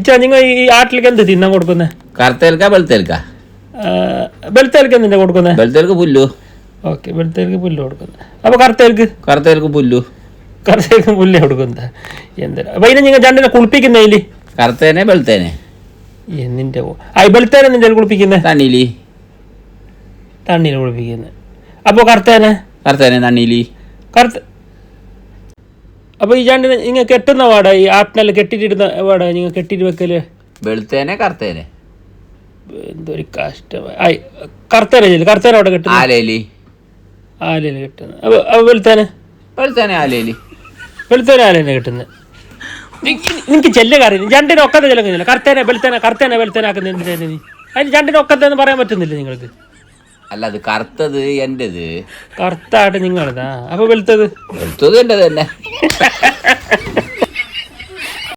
ഇച്ചാ നിങ്ങൾ ഈ ആട്ടിലേക്ക് എന്ത് തിന്നാൻ കൊടുക്കുന്നത്? കറുത്തേൽക്കാ വെളുത്തേൽക്കാ? വെളുത്തേൽക്ക് എന്തിനാ കൊടുക്കുന്നത്? വെളുത്തേൽക്ക് പുല്ലു. ഓക്കെ, വെളുത്തേൽക്ക് പുല്ല് കൊടുക്കുന്നത്. അപ്പോൾ കറുത്തേൽക്ക് പുല്ലു. കറുത്തേൽക്ക് പുല്ല് കൊടുക്കുന്നത് എന്തിനാ? അപ്പോൾ ഇതിനെ നിങ്ങൾ രണ്ടിനെ കുളിപ്പിക്കുന്നതില് കറുത്തേനെ വെളുത്തേനെ എന്നിൻ്റെ വെളുത്തേനെ നിന്റെ കുളിപ്പിക്കുന്നത് തണ്ണീര് കുളിപ്പിക്കുന്നത്. അപ്പോൾ കറുത്തേനെ തണ്ണീലി കറുത്ത. അപ്പോൾ ഈ രണ്ടിനെ നിങ്ങൾ കെട്ടുന്ന പാടാ, ഈ ആട്ടിനെല്ലാം കെട്ടിട്ടിടുന്ന പാടാ നിങ്ങൾ കെട്ടിട്ട് വെക്കല്? വെളുത്തേനെ കറുത്തേനെ എന്തൊരു കഷ്ടമായി. കറുത്തേനെ അവിടെ കെട്ടുന്നത്? ആലയിൽ കെട്ടുന്നത്. അപ്പോൾ വെളുത്തേനെ ആലയില് ആലയിനെ കെട്ടുന്നത്. എനിക്ക് ചെല്ലുകാരില്ല രണ്ടിനെ ഒക്കത്തെ ചെല്ലുന്നില്ല. കറുത്തേനെ വെളുത്തേനെ ആക്കുന്ന എന്തിനാ നീ? അതിന് രണ്ടിനെ ഒക്കത്തെന്ന് പറയാൻ പറ്റുന്നില്ല നിങ്ങൾക്ക്? അല്ല, അത് കറുത്തത് എന്റേത്, കറുത്തായിട്ട് നിങ്ങളതാ. അപ്പോൾ വെളുത്തത് എൻ്റെത് തന്നെ.